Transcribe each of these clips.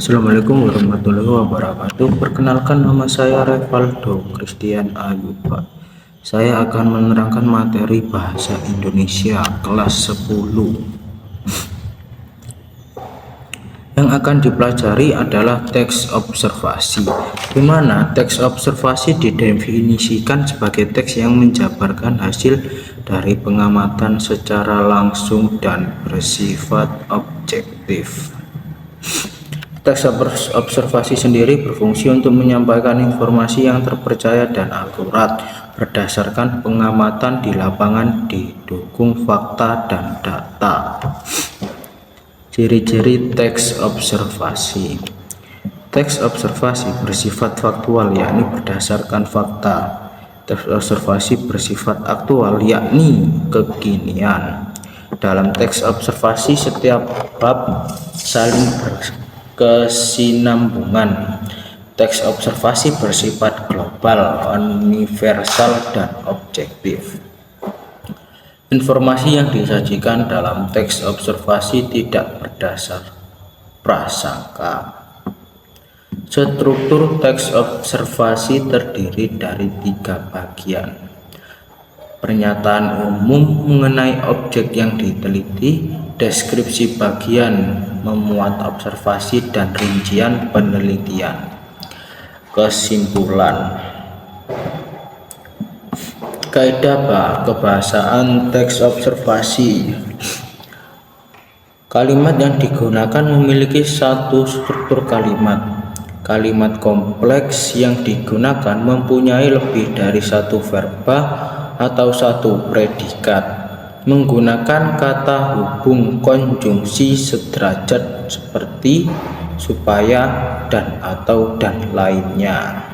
Assalamualaikum warahmatullahi wabarakatuh. Perkenalkan, nama saya Revaldo Christian Ayuba. Saya akan menerangkan materi bahasa Indonesia kelas 10. Yang akan dipelajari adalah teks observasi, di mana teks observasi didefinisikan sebagai teks yang menjabarkan hasil dari pengamatan secara langsung dan bersifat objektif. Teks observasi sendiri berfungsi untuk menyampaikan informasi yang terpercaya dan akurat berdasarkan pengamatan di lapangan didukung fakta dan data. Ciri-ciri teks observasi. Teks observasi bersifat faktual, yakni berdasarkan fakta. Teks observasi bersifat aktual, yakni kekinian. Dalam teks observasi, setiap bab saling berkesinambungan. Teks observasi bersifat global, universal, dan objektif. Informasi yang disajikan dalam teks observasi tidak berdasar prasangka. Struktur teks observasi terdiri dari 3 bagian. Pernyataan umum mengenai objek yang diteliti, deskripsi bagian memuat observasi, dan rincian penelitian. Kesimpulan. Kaidah kebahasaan teks observasi. Kalimat yang digunakan memiliki satu struktur kalimat. Kalimat kompleks yang digunakan mempunyai lebih dari satu verba atau satu predikat, menggunakan kata hubung konjungsi sederajat seperti, supaya, dan, atau, dan lainnya.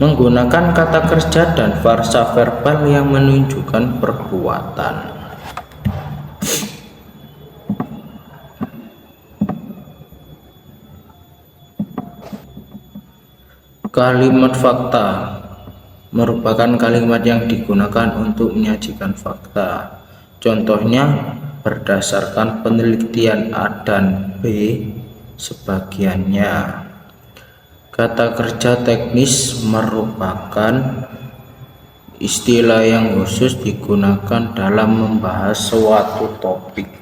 Menggunakan kata kerja dan frasa verbal yang menunjukkan perbuatan. Kalimat fakta merupakan kalimat yang digunakan untuk menyajikan fakta. Contohnya, berdasarkan penelitian A dan B sebagiannya. Kata kerja teknis merupakan istilah yang khusus digunakan dalam membahas suatu topik.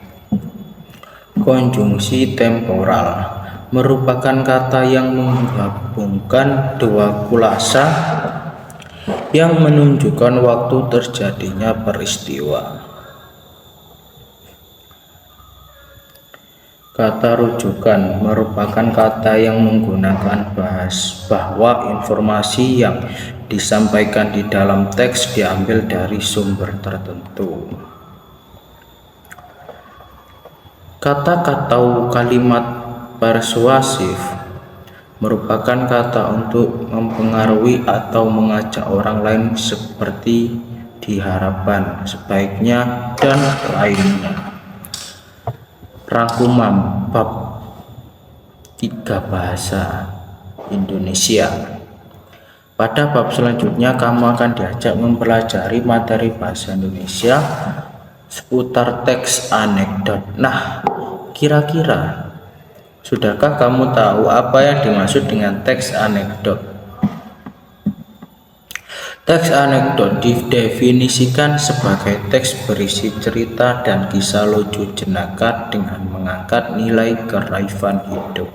Konjungsi temporal merupakan kata yang menggabungkan dua kulasa yang menunjukkan waktu terjadinya peristiwa. Kata rujukan merupakan kata yang menggunakan bahwa informasi yang disampaikan di dalam teks diambil dari sumber tertentu. Kata atau kalimat persuasif merupakan kata untuk mempengaruhi atau mengajak orang lain seperti diharapkan, sebaiknya, dan lainnya. Rangkuman bab 3 bahasa Indonesia. Pada bab selanjutnya kamu akan diajak mempelajari materi bahasa Indonesia seputar teks anekdot. Nah, kira-kira sudahkah kamu tahu apa yang dimaksud dengan teks anekdot? Teks anekdot didefinisikan sebagai teks berisi cerita dan kisah lucu jenaka dengan mengangkat nilai kearifan hidup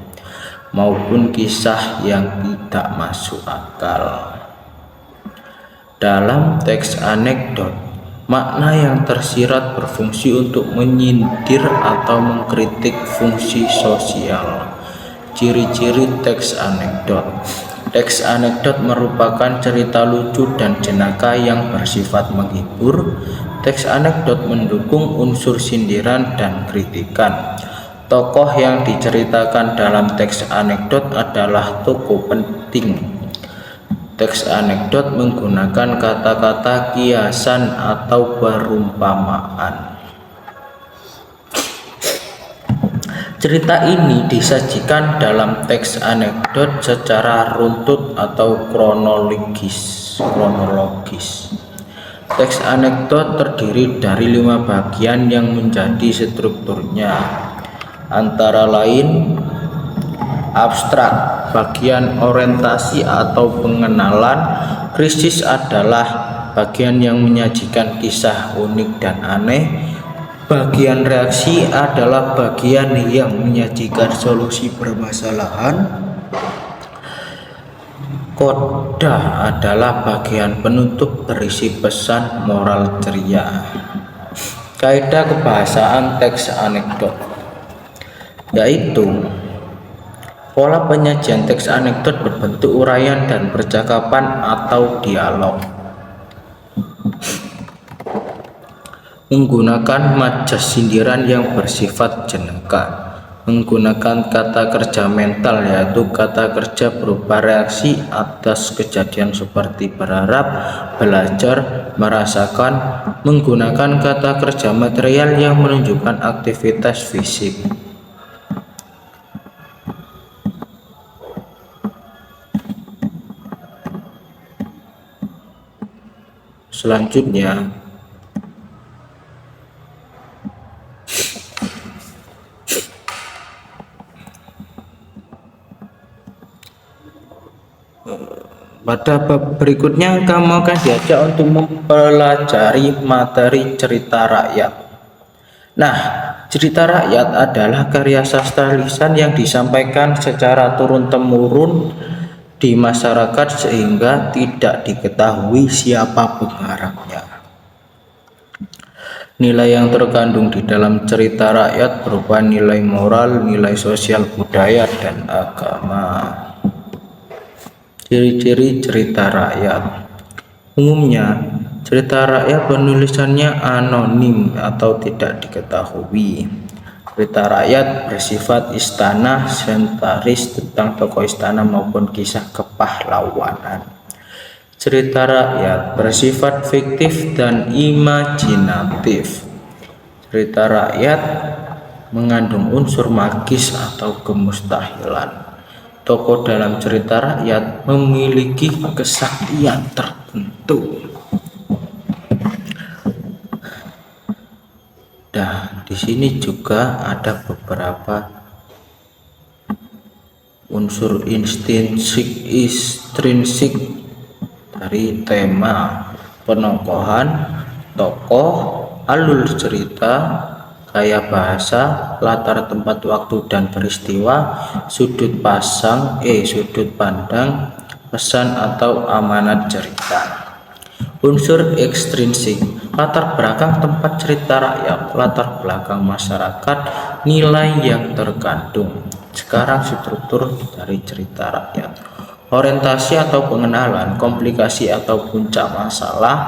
maupun kisah yang tidak masuk akal. Dalam teks anekdot, makna yang tersirat berfungsi untuk menyindir atau mengkritik fungsi sosial. Ciri-ciri teks anekdot. Teks anekdot merupakan cerita lucu dan jenaka yang bersifat menghibur. Teks anekdot mendukung unsur sindiran dan kritikan. Tokoh yang diceritakan dalam teks anekdot adalah tokoh penting. Teks anekdot menggunakan kata-kata kiasan atau perumpamaan. Cerita ini disajikan dalam teks anekdot secara runtut atau kronologis. Teks anekdot terdiri dari 5 bagian yang menjadi strukturnya, antara lain abstrak. Bagian orientasi atau pengenalan. Krisis adalah bagian yang menyajikan kisah unik dan aneh. Bagian reaksi adalah bagian yang menyajikan solusi permasalahan. Koda adalah bagian penutup berisi pesan moral ceria. Kaidah kebahasaan teks anekdot, yaitu pola penyajian teks anekdot berbentuk uraian dan percakapan atau dialog, menggunakan majas sindiran yang bersifat jenaka, menggunakan kata kerja mental, yaitu kata kerja berupa reaksi atas kejadian seperti berharap, belajar, merasakan, menggunakan kata kerja material yang menunjukkan aktivitas fisik. Selanjutnya, pada bab berikutnya kamu akan diajak untuk mempelajari materi cerita rakyat. Nah, cerita rakyat adalah karya sastra lisan yang disampaikan secara turun-temurun di masyarakat sehingga tidak diketahui siapa pengarangnya. Nilai yang terkandung di dalam cerita rakyat berupa nilai moral, nilai sosial budaya, dan agama. Ciri-ciri cerita rakyat. Umumnya, cerita rakyat penulisannya anonim atau tidak diketahui. Cerita rakyat bersifat istana, sentris tentang tokoh istana maupun kisah kepahlawanan. Cerita rakyat bersifat fiktif dan imajinatif. Cerita rakyat mengandung unsur magis atau kemustahilan. Tokoh dalam cerita rakyat memiliki kesaktian tertentu. Nah, di sini juga ada beberapa unsur intrinsik dari tema penokohan, tokoh, alur cerita, gaya bahasa, latar tempat waktu dan peristiwa, sudut pandang, pesan atau amanat cerita. Unsur ekstrinsik, latar belakang tempat cerita rakyat, latar belakang masyarakat, nilai yang terkandung. Sekarang struktur dari cerita rakyat. Orientasi atau pengenalan, komplikasi atau puncak masalah,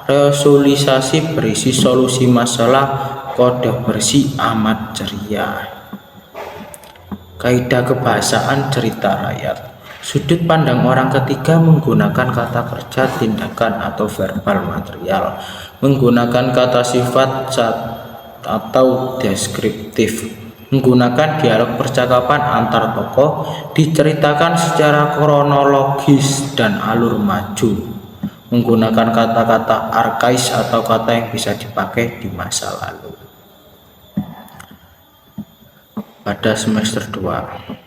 resolusi berisi solusi masalah, kode bersih amat ceria. Kaidah kebahasaan cerita rakyat. Sudut pandang orang ketiga menggunakan kata kerja, tindakan, atau verbal material, menggunakan kata sifat atau deskriptif, menggunakan dialog percakapan antar tokoh, diceritakan secara kronologis dan alur maju, menggunakan kata-kata arkais atau kata yang bisa dipakai di masa lalu. Pada semester 2,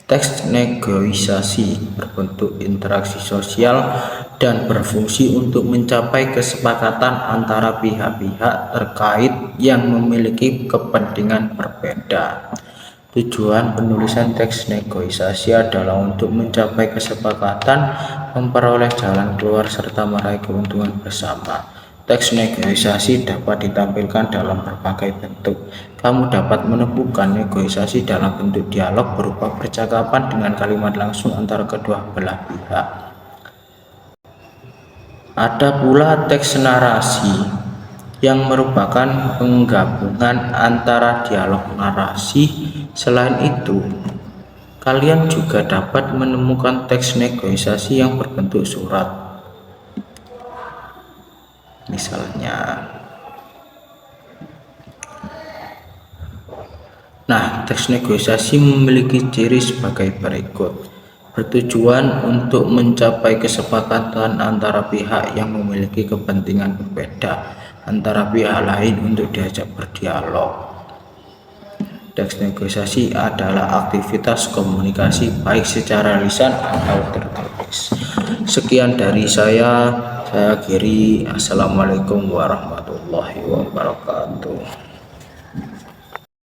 teks negosiasi berbentuk interaksi sosial dan berfungsi untuk mencapai kesepakatan antara pihak-pihak terkait yang memiliki kepentingan berbeda. Tujuan penulisan teks negosiasi adalah untuk mencapai kesepakatan, memperoleh jalan keluar, serta meraih keuntungan bersama. Teks negosiasi dapat ditampilkan dalam berbagai bentuk. Kamu dapat menemukan negosiasi dalam bentuk dialog berupa percakapan dengan kalimat langsung antara kedua belah pihak. Ada pula teks narasi yang merupakan penggabungan antara dialog narasi. Selain itu, kalian juga dapat menemukan teks negosiasi yang berbentuk surat. Misalnya, teks negosiasi memiliki ciri sebagai berikut. Bertujuan untuk mencapai kesepakatan antara pihak yang memiliki kepentingan berbeda antara pihak lain untuk diajak berdialog. Teks negosiasi adalah aktivitas komunikasi baik secara lisan atau tertulis. Sekian dari saya Giri. Assalamualaikum warahmatullahi wabarakatuh.